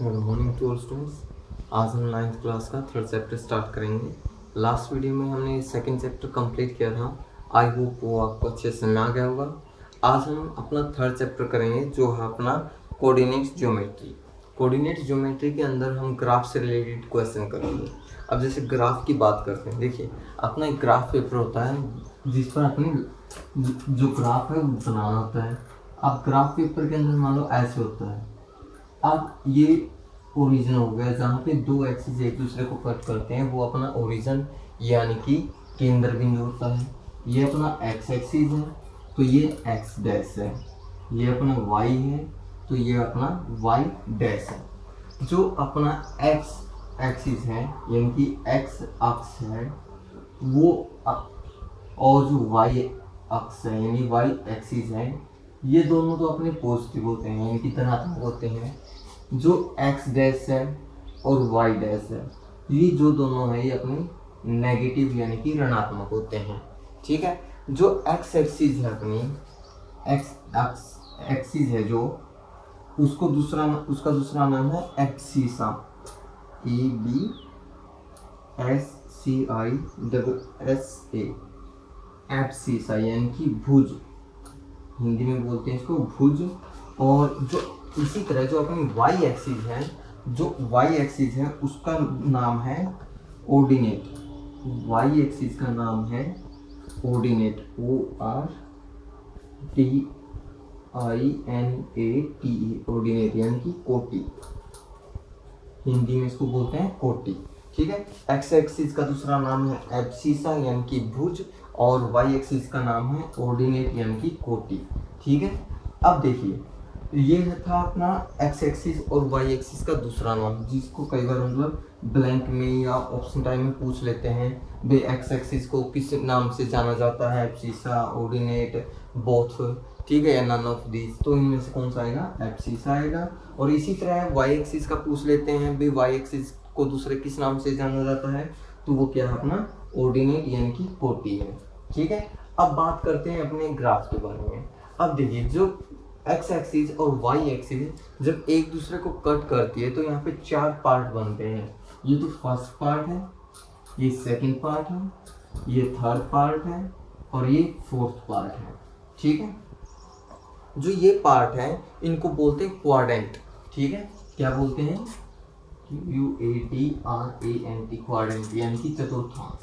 Good morning to all students. आज हम 9th class का थर्ड चैप्टर स्टार्ट करेंगे। लास्ट वीडियो में हमने सेकंड चैप्टर कंप्लीट किया था। आई होप वो आपको अच्छे से समझ आ गया होगा। आज हम अपना थर्ड चैप्टर करेंगे जो है अपना कोऑर्डिनेट ज्योमेट्री। कोऑर्डिनेट ज्योमेट्री के अंदर हम ग्राफ से रिलेटेड क्वेश्चन करेंगे। अब जैसे ग्राफ की बात करते हैं, देखिए अपना एक ग्राफ पेपर होता है जिस पर अपनी जो ग्राफ है वो बनाना होता है। अब ग्राफ पेपर के अंदर मान लो ऐसे होता है। अब ये ओरिजिन हो गया जहाँ पे दो एक्सिस एक दूसरे को कट करते हैं, वो अपना ओरिजिन यानी कि केंद्र बिंदु होता है। ये अपना एक्स एक्सिस है तो ये एक्स डैश है, ये अपना वाई है तो ये अपना वाई डैश है। जो अपना एक्स एक्सिस है यानी कि एक्स अक्ष है वो और जो वाई अक्ष है यानी वाई एक्सिस है, ये दोनों तो अपने पॉजिटिव होते हैं यानी कि धनात्मक होते हैं। जो एक्स डैश है और वाई डैश है ये जो दोनों है ये अपनी नेगेटिव यानी कि ऋणात्मक होते हैं। ठीक है, जो एक्स एक्सिस है अपनी एक्स एक्सिस है जो उसका दूसरा नाम है एक्सिसा, EBSCISSA, एब्सिसा यानी कि भुज, हिंदी में बोलते हैं इसको भुज। और जो इसी तरह जो अपनी वाई एक्सिस है, जो वाई एक्सिस है उसका नाम है ऑर्डिनेट। वाई एक्सिस का नाम है ऑर्डिनेट, ORDINATE, ऑर्डिनेट यानी कि कोटि, हिंदी में इसको बोलते हैं कोटि। ठीक है, एक्स एक्सिस का दूसरा नाम है एब्सिसा यानी कि भुज और वाई एक्सिस का नाम है ऑर्डिनेट यानी कि कोटि। ठीक है, अब देखिए ये था अपना एक्स एक्सिस और वाई एक्सिस का दूसरा नाम, जिसको कई बार मतलब ब्लैंक में या ऑप्शन टाइम में पूछ लेते हैं भाई एक्स एक्सिस को किस नाम से जाना जाता है, एब्सिसा, ऑर्डिनेट, बोथ, ठीक है, या नन ऑफ दीज। तो इनमें से कौन सा आएगा? एब्सिसा आएगा। और इसी तरह वाई एक्सिस का पूछ लेते हैं भाई वाई एक्सिस को दूसरे किस नाम से जाना जाता है, तो वो क्या है अपना ऑर्डिनेट यानी कि कोटि है। ठीक है, अब बात करते हैं अपने ग्राफ के बारे में। अब देखिए जो एक्स एक्सिस और वाई एक्सिस जब एक दूसरे को कट करती है तो यहाँ पे चार पार्ट बनते हैं। ये तो फर्स्ट पार्ट है, ये सेकंड पार्ट है, ये थर्ड पार्ट है और ये फोर्थ पार्ट है। ठीक है, जो ये पार्ट है इनको बोलते हैं क्वाड्रेंट। ठीक है, क्या बोलते हैं? QUADRANT, क्वाड्रेंट यानी कि चतुर्थांश।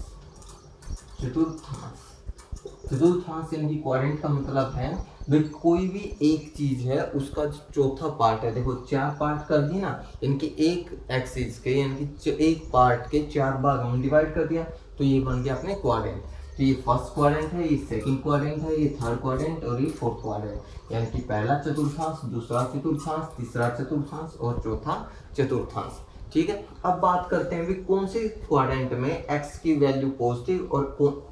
चतुर्थांश यानी कि क्वाड्रेंट का मतलब है भाई कोई भी एक चीज है उसका जो चौथा पार्ट है। देखो चार पार्ट कर दिए ना, इनके एक एक्सिस के यानी कि एक पार्ट के चार भाग में डिवाइड कर दिया तो ये बन गया अपने क्वाड्रेंट। तो ये फर्स्ट क्वाड्रेंट है, ये सेकंड क्वाड्रेंट है, ये थर्ड क्वाड्रेंट और ये फोर्थ क्वाड्रेंट, यानी कि पहला चतुर्थांश, दूसरा चतुर्थांश, तीसरा चतुर्थांश और चौथा चतुर्थांश। ठीक है, अब बात करते हैं भी कौन से क्वाड्रेंट में एक्स की वैल्यू पॉजिटिव और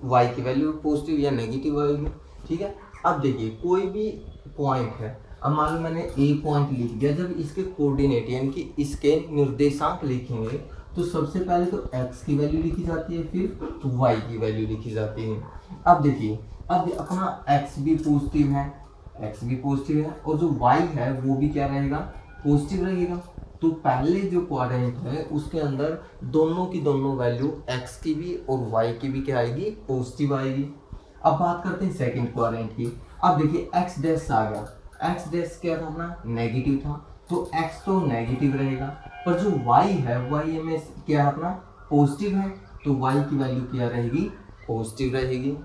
वाई की वैल्यू पॉजिटिव या नेगेटिव आएगी। ठीक है, अब देखिए कोई भी पॉइंट है, अब मान लो मैंने ए पॉइंट लिख दिया, जब इसके कोऑर्डिनेट यानी कि इसके निर्देशांक लिखेंगे तो सबसे पहले तो x की वैल्यू लिखी जाती है, फिर y की वैल्यू लिखी जाती है। अब देखिए अब अपना x भी पॉजिटिव है और जो y है वो भी क्या रहेगा? पॉजिटिव रहेगा। तो पहले जो क्वाड्रेंट है उसके अंदर दोनों की दोनों वैल्यू x की भी और y की भी क्या आएगी? पॉजिटिव आएगी। अब बात करते हैं सेकंड क्वाड्रेंट की। अब देखिए x डैश आ गया, x डैश क्या था अपना? नेगेटिव था, तो x तो नेगेटिव रहेगा, पर जो y है y में क्या है अपना? पॉजिटिव है, तो y की वैल्यू क्या रहेगी? पॉजिटिव रहेगी।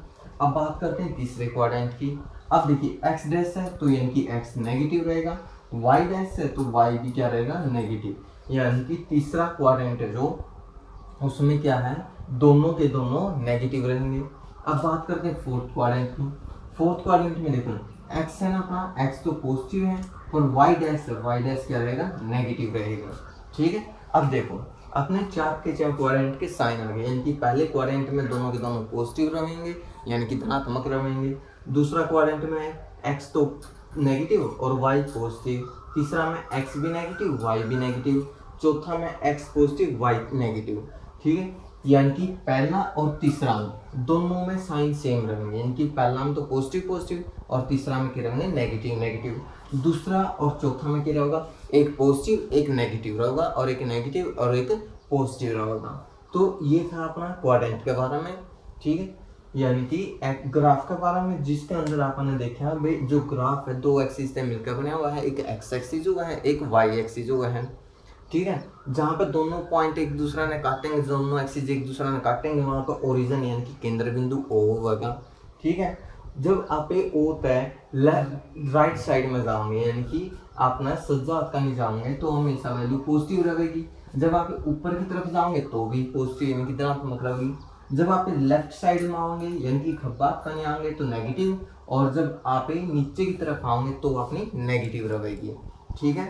अब बात करते हैं तीसरे क्वाड्रेंट की। अब देखिए x डैश है तो यानी कि x नेगेटिव रहेगा, y डैश है तो y भी क्या रहेगा? नेगेटिव, यानी कि तीसरा क्वाड्रेंट है जो उसमें क्या है? दोनों के दोनों नेगेटिव रहेंगे। अब बात करते हैं फोर्थ क्वाड्रेंट की। फोर्थ क्वाड्रेंट में देखो x है ना अपना, x तो पॉजिटिव है और y डैश है, y डैश क्या रहेगा? नेगेटिव रहेगा। ठीक है, अब देखो अपने चार के चार क्वाड्रेंट के साइन आ गए, यानी कि पहले क्वाड्रेंट में दोनों के दोनों पॉजिटिव रहेंगे यानी कि धनात्मक रहेंगे। दूसरा क्वाड्रेंट में x तो नेगेटिव और y पॉजिटिव, तीसरा में x भी नेगेटिव y भी नेगेटिव, चौथा में x पॉजिटिव y नेगेटिव। ठीक है, यानी कि पहला और तीसरा में दोनों में साइन सेम रहेंगे, यानी कि पहला में तो पॉजिटिव और तीसरा में क्या रहेंगे? नेगेटिव। दूसरा और चौथा में क्या होगा? एक पॉजिटिव एक नेगेटिव रहेगा और एक नेगेटिव और एक पॉजिटिव रहेगा। तो ये था अपना क्वाड्रेंट के बारे में, ठीक है, यानी कि एक ग्राफ के बारे में जिसके अंदर आपने देखा भाई जो ग्राफ है दो एक्सिस से मिलकर बना हुआ है, एक एक्स एक्सिस होगा है एक वाई एक्सिस होगा है, ठीक है, जहाँ पर दोनों पॉइंट एक दूसरा ने काटेंगे, दोनों एक्सिस एक दूसरा ने काटेंगे, वहाँ पर ओरिजिन यानी कि केंद्र बिंदु ओ होगा, ठीक है। जब आप ओ तय राइट साइड में जाओगे यानी कि आपने सज्जा का नहीं जाओगे तो हमेशा वैल्यू पॉजिटिव रहेगी, जब आप ऊपर की तरफ जाओगे तो भी पॉजिटिव यानी कि धनात्मक रहेगी, जब आप लेफ्ट साइड में आओगे यानी कि खब्बात करने आओगे तो नेगेटिव, और जब आप नीचे की तरफ आओगे तो अपनी नेगेटिव रहेगी, ठीक है।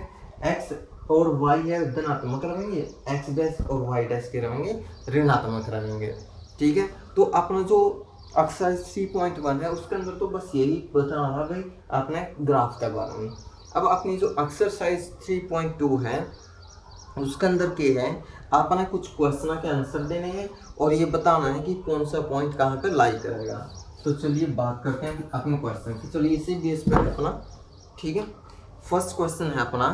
एक्स और वाई है धनात्मक रहेंगे, एक्स डैश और वाई डैश के रहेंगे ऋणात्मक रहेंगे, ठीक है। तो अपना जो एक्सरसाइज 3.1 है उसके अंदर तो बस यही बताना था भाई आपने ग्राफ के बारे में। अब अपनी जो एक्सरसाइज 3.2 है उसके अंदर क्या है, आपने कुछ क्वेश्चन के आंसर देने हैं और ये बताना है कि कौन सा पॉइंट कहाँ पे लाई करेगा। तो चलिए बात करते हैं अपने क्वेश्चन की, चलिए इसी बेस पे अपना, ठीक है। फर्स्ट क्वेश्चन है अपना,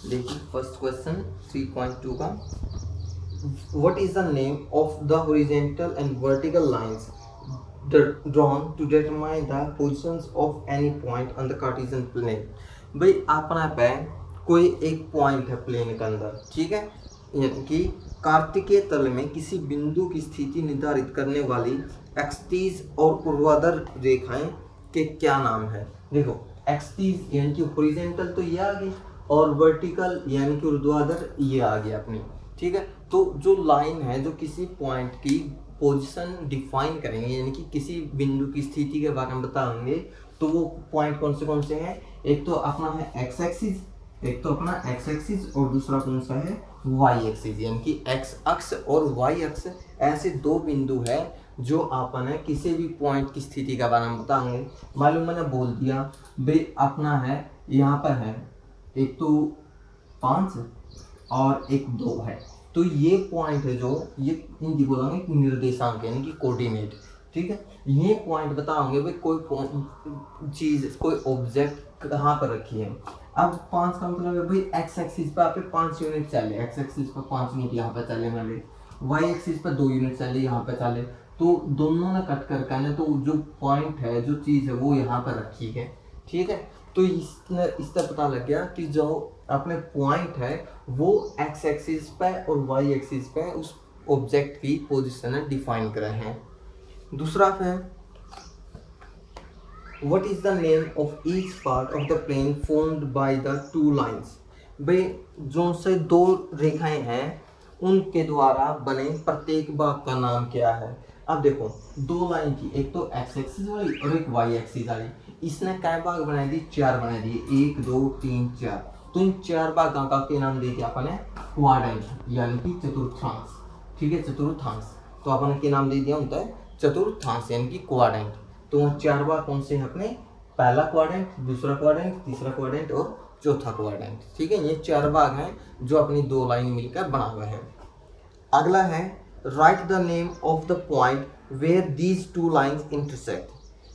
देखिए फर्स्ट क्वेश्चन 3.2 का, what is the name of the horizontal and vertical lines drawn to determine the positions of any point on the Cartesian plane। भाई अपना पे कोई एक पॉइंट है प्लेन के अंदर, ठीक है, यानी कि कार्तिकेय तल में किसी बिंदु की स्थिति निर्धारित करने वाली एक्सटीज और ऊर्ध्वाधर रेखाएं के क्या नाम है। देखो एक्सटीज यानी कि हॉरिजॉन्टल तो ये आ गई और वर्टिकल यानी कि ऊर्ध्वाधर ये आ गया अपनी, ठीक है। तो जो लाइन है जो किसी पॉइंट की पोजीशन डिफाइन करेंगे यानी कि किसी बिंदु की स्थिति के बारे में बताएंगे, तो वो पॉइंट कौन से हैं, एक तो अपना है एक्स एक्सिस, एक तो अपना एक्स एक्सिस और दूसरा कौन सा है वाई एक्सिस, यानी कि एक्स अक्ष और वाई अक्ष, ऐसे दो बिंदु है जो आपने किसी भी पॉइंट की स्थिति के बारे में बताएंगे। मालूम मैंने बोल दिया भाई अपना है यहाँ पर है एक तो 5 और एक 2 है, तो ये पॉइंट है जो ये हिंदी बोलेंगे निर्देशांक यानी कि कोऑर्डिनेट, ठीक है। ये पॉइंट बताओगे भाई कोई चीज कोई ऑब्जेक्ट कहाँ पर रखी है। अब 5 का मतलब है भाई एक्स एक्सिस पर आप 5 यूनिट चले, एक्स एक्सिस पर 5 यूनिट यहाँ पर चले वाले, वाई एक्सिस पर 2 यूनिट चले यहाँ पर चले, तो दोनों ने कट कर करने तो जो पॉइंट है जो चीज़ है वो यहाँ पर रखी है, ठीक है। तो इससे पता लग गया कि जो अपने पॉइंट है वो एक्स एक्सिस पे और वाई एक्सिस पे उस ऑब्जेक्ट की पोजीशन डिफाइन कर रहे हैं। दूसरा है what is the name of each part of the plane formed by the two lines. भाई जो से दो रेखाएं हैं उनके द्वारा बने प्रत्येक भाग का नाम क्या है। अब देखो दो लाइन की, एक तो एक्स एक्सिस वाली और एक वाई एक्सिस वाली, इसने क्या भाग बना दी, 4 बना दिए, 1 2 3 4, तो इन 4 भागों का क्या नाम दे दिया अपने क्वाड्रेंट यानी कि चतुर्थांश, ठीक है, चतुर्थांश। तो अपने क्या नाम दे दिया होता है चतुर्थांश यानी कि क्वाड्रेंट। तो 4 भाग कौन से हैं अपने, पहला क्वाड्रेंट, दूसरा क्वाड्रेंट, तीसरा क्वाड्रेंट और चौथा क्वाड्रेंट, ठीक है। ये 4 भाग हैं जो अपनी दो लाइन मिलकर बना हुए हैं। अगला है write the name of the point where these two lines intersect,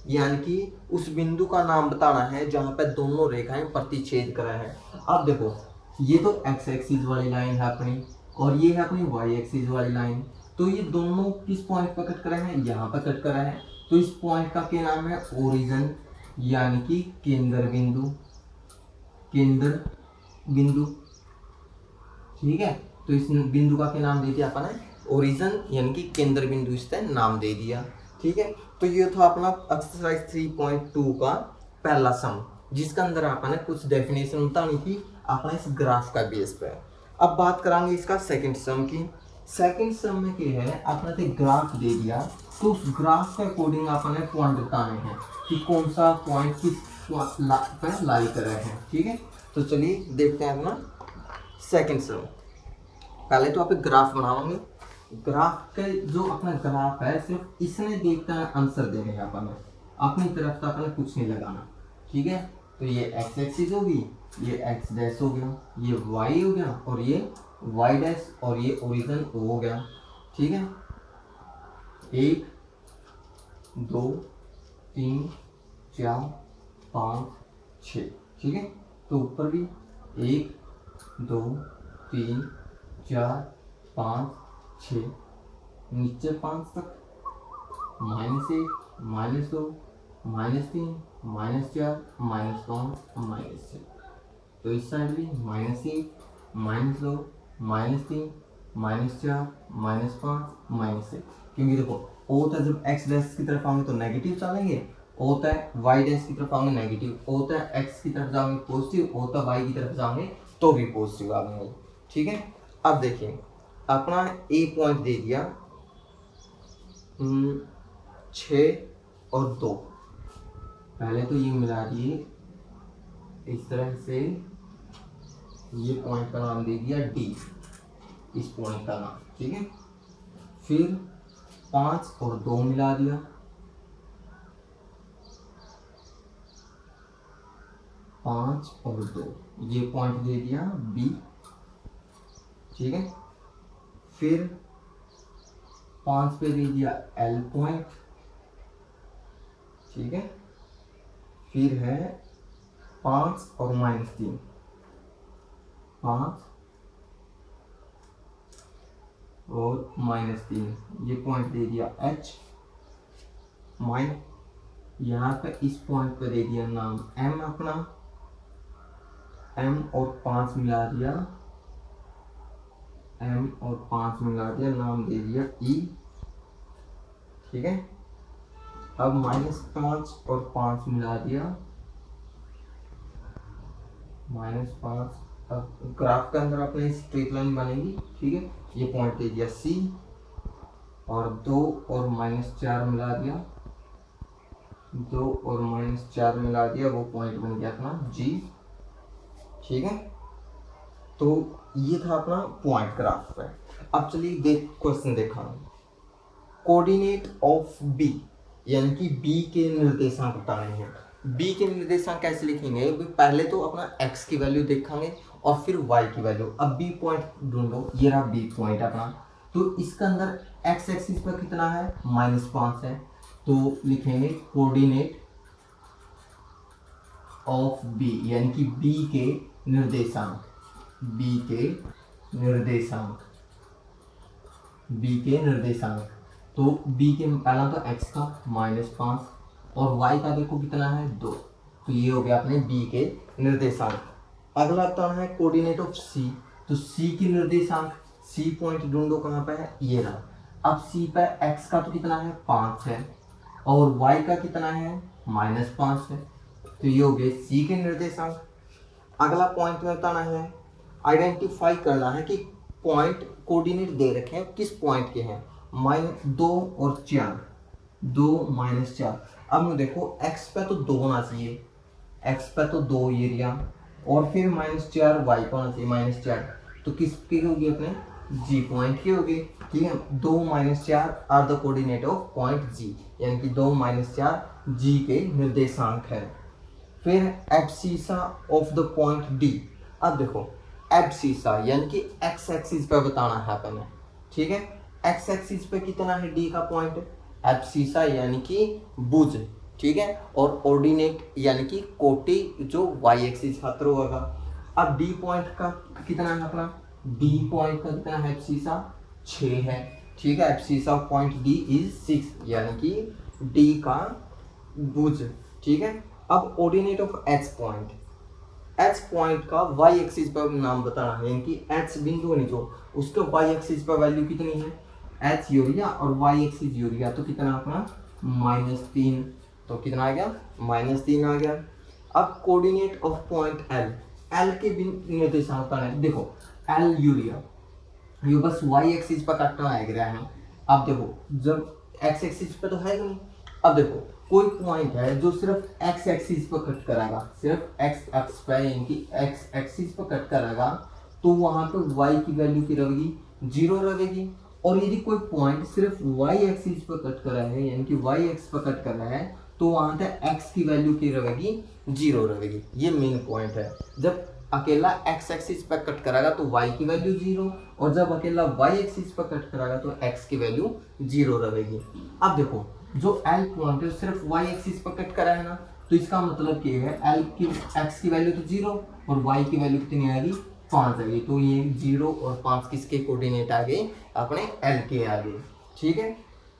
यानी कि उस बिंदु का नाम बताना है जहाँ पे दोनों रेखाएं प्रतिच्छेद कर रहे हैं। अब देखो ये तो एक्स एक्सिस वाली लाइन है अपनी और ये है अपनी वाई एक्सिस वाली लाइन, तो ये दोनों किस पॉइंट पर कट कर रहे हैं, यहाँ पर कट कर रहे हैं, तो इस पॉइंट का क्या नाम है ओरिजिन यानी कि केंद्र बिंदु, केंद्र बिंदु, ठीक है। तो इस बिंदु का क्या नाम दे दिया अपने ओरिजिन यानी कि केंद्र बिंदु, इसका नाम दे दिया, ठीक है। तो ये था अपना एक्सरसाइज 3.2 का पहला सम जिसका अंदर आपने कुछ डेफिनेशन बतानी थी अपना इस ग्राफ का बेस पे। अब बात करांगे इसका सेकंड सम की। सेकंड सम में क्या है, आपने तो ग्राफ दे दिया तो उस ग्राफ के अकॉर्डिंग आपने पॉइंट बताने हैं कि कौन सा पॉइंट किस पर लाई कर रहे हैं, ठीक है। तो चलिए देखते हैं अपना सेकंड सम। पहले तो आप एक ग्राफ बनाओगे, ग्राफ के जो अपना ग्राफ है सिर्फ इसने देखता है आंसर देने का अपनी तरफ से अपने कुछ नहीं लगाना, ठीक है। तो ये एक्स एक्सिस होगी, ये एक्स डैश हो गया, ये वाई हो गया और ये वाई डैश और ये ओरिजिन हो गया, ठीक है। 1 2 3 4 5 6, ठीक है। तो ऊपर भी 1 2 3 4 5 6, नीचे 5 तक -1 -2 -3 -4 -5 -6। तो इस साइड भी -1 -2 -3 -4 -5 -6, क्योंकि देखो होता है जब x डैश की तरफ आएंगे तो नेगेटिव चलेंगे, होता है y डैश की तरफ आएंगे नेगेटिव, होता है x की तरफ जाएंगे पॉजिटिव, होता है y की तरफ जाएंगे तो भी पॉजिटिव आएंगे। ठीक है, अब देखिए अपना ए पॉइंट दे दिया 6 और 2, पहले तो ये मिला दिए इस तरह से, ये पॉइंट का नाम दे दिया डी, इस पॉइंट का नाम। ठीक है, फिर 5 और 2 मिला दिया, 5 और 2, ये पॉइंट दे दिया बी। ठीक है, फिर 5 पे दे दिया एल पॉइंट। ठीक है, फिर है 5 और -3, 5 और -3, ये पॉइंट दे दिया एच माइन। यहाँ पे इस पॉइंट पे दे दिया नाम एम अपना, एम और 5 मिला दिया, एम और 5 मिला दिया, नाम दे दिया ई। ठीक है, अब -5 और 5 मिला दिया, -5, अब ग्राफ के अंदर अपने स्ट्रेट लाइन बनेगी। ठीक है, ये पॉइंट दे दिया सी, और 2 और -4 मिला दिया, 2 और -4 मिला दिया, वो पॉइंट बन गया अपना जी। ठीक है, तो ये था अपना पॉइंट ग्राफ पे। अब चलिए क्वेश्चन देखा, कोऑर्डिनेट ऑफ बी, यानी कि बी के निर्देशांक बताने हैं। बी के निर्देशांक कैसे लिखेंगे, पहले तो अपना x की वैल्यू देखेंगे और फिर y की वैल्यू। अब बी पॉइंट ढूंढो, ये रहा बी पॉइंट अपना, तो इसके अंदर x एक्सिस पर कितना है, -5 है, तो लिखेंगे कोऑर्डिनेट ऑफ बी, यानी कि बी के निर्देशांक, बी के निर्देशांक, बी के निर्देशांक। तो बी के पहला तो x का -5 और y का देखो कितना है 2, तो ये हो गया अपने बी के निर्देशांक। अगला बताना है कोऑर्डिनेट ऑफ सी, तो सी की निर्देशांक, सी पॉइंट ढूंढो कहाँ पे है, ये रहा। अब सी पे x का तो कितना है 5 है और y का कितना है -5 है, तो ये हो गए सी के निर्देशांक। अगला पॉइंट में बताना है, आइडेंटिफाई करना है कि पॉइंट कोऑर्डिनेट दे रखे हैं किस पॉइंट के हैं, -2 और 4, 2 -4। अब मैं देखो x पे तो 2 होना चाहिए, x पे तो 2 एरिया, और फिर -4 y का होना चाहिए -4, तो किसकी होगी अपने g पॉइंट की होगी। ठीक है, 2 -4 are the coordinate of point g, यानी कि 2 -4 g के निर्देशांक है। फिर abscissa of the point d। अब देखो एब्सिसा यानी कि x एक्सिस पे बताना है अपने। ठीक है, x एक्सिस पे कितना है d का पॉइंट, एब्सिसा यानी कि भुज। ठीक है, और ऑर्डिनेट यानी कि कोटि जो y एक्सिस खातर होगा। अब d पॉइंट का कितना है अपना, d पॉइंट का कितना है एब्सिसा 6 है। ठीक है, abscissa of point d is 6, यानी कि d का भुज। ठीक है, अब ordinate of h point, h point का y एक्सिस पर नाम बताना है, यानी कि h बिंदु नहीं जो उसके y एक्सिस पर वैल्यू कितनी है, h यूरिया और y एक्सिस यूरिया, तो कितना अपना -3, तो कितना आ गया -3 आ गया। अब coordinate of point l, l के निर्देशांक का है, देखो l यूरिया, ये बस y एक्सिस पर कटना है। अब देखो जब x एक्सिस पे तो है नहीं, अब देखो कोई पॉइंट है जो सिर्फ x एक्सिस पर कट करेगा, सिर्फ x एक्स पे यानी कि x एक्सिस पर कट करेगा, तो वहां पे y की वैल्यू की रहेगी 0 रहेगी। और यदि कोई पॉइंट सिर्फ y एक्सिस पर कट कर रहा है, यानी कि y एक्स पर कट कर रहा है, तो वहां पे x की वैल्यू की रहेगी 0 रहेगी। ये मेन पॉइंट है, जब अकेला x एक्सिस पर कट करेगा तो y की वैल्यू 0, और जब अकेला y एक्सिस पर कट करेगा तो x की वैल्यू 0 रहेगी। अब देखो जो L पॉइंट है सिर्फ y एक्सिस पर कट करा है ना, तो इसका मतलब क्या है, एल की एक्स की वैल्यू तो 0 और वाई की वैल्यू कितनी आएगी 5 आएगी। तो ये 0 और 5 किसके कोऑर्डिनेट आ गए, अपने एल के आ गए। ठीक है,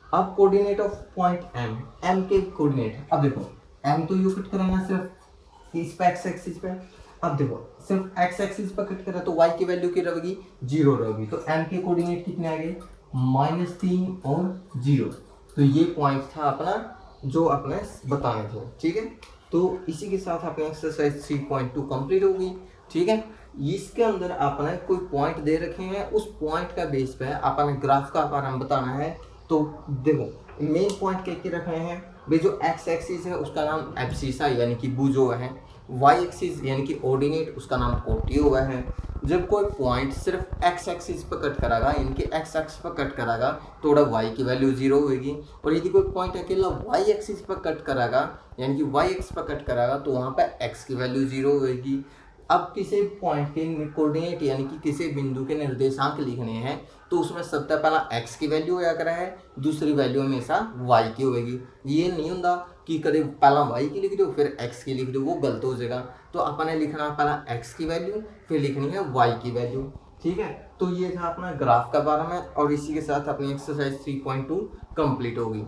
अब coordinate of point M, M के कोऑर्डिनेट, अब देखो एम तो यू कट कराना सिर्फ इस पे एक्स एक्सिस पे, अब देखो सिर्फ एक्स एक्सिस पर कट करा तो वाई की वैल्यू क्या रहेगी 0 रहेगी। तो एम के कोऑर्डिनेट कितने आ गए -3 और 0। तो ये पॉइंट था अपना जो अपने बताने थे। ठीक है, तो इसी के साथ अपनी एक्सरसाइज 3.2 कंप्लीट होगी। ठीक है, इसके अंदर आपने कोई पॉइंट दे रखे हैं, उस पॉइंट का बेस पे आपने ग्राफ का आकार हम बताना है। तो देखो मेन पॉइंट क्या क्या रखे हैं भाई, जो एक्स एक्सिस है उसका नाम एब्सिसा यानी कि भुजो है, वाई एक्सिस यानी कि ऑर्डिनेट उसका नाम कोटियो है। जब कोई पॉइंट सिर्फ एक्स एक्सिस पर कट करागा यानी कि एक्स एक्स पर कट करागा तो वाई की वैल्यू 0 होगी, और यदि कोई पॉइंट अकेला वाई एक्सिस पर कट करागा यानी कि वाई एक्स पर कट करागा तो वहाँ पर एक्स की वैल्यू 0 होगी। अब किसी पॉइंट के कोऑर्डिनेट यानी कि किसी बिंदु के निर्देशांक लिखने हैं तो उसमें सबसे पहला x की वैल्यू होया करा है, दूसरी वैल्यू हमेशा y की होगी। ये नहीं होता कि कभी पहला y की लिख दो फिर x की लिख दो, वो गलत हो जाएगा। तो अपने लिखना पहला x की वैल्यू फिर लिखनी है y की वैल्यू। ठीक है, तो ये था अपना ग्राफ का बारे में, और इसी के साथ अपनी एक्सरसाइज 3.2 कंप्लीट होगी।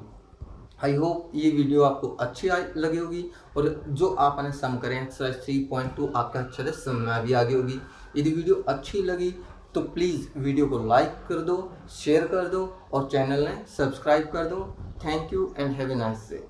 आई होप ये वीडियो आपको अच्छी लगी होगी, और जो आपने सम करें एक्सरसाइज 3.2 आपका अच्छे से समझ में भी आ गई होगी। यदि वीडियो अच्छी लगी तो प्लीज़ वीडियो को लाइक कर दो, शेयर कर दो और चैनल ने सब्सक्राइब कर दो। Thank you and have a nice day.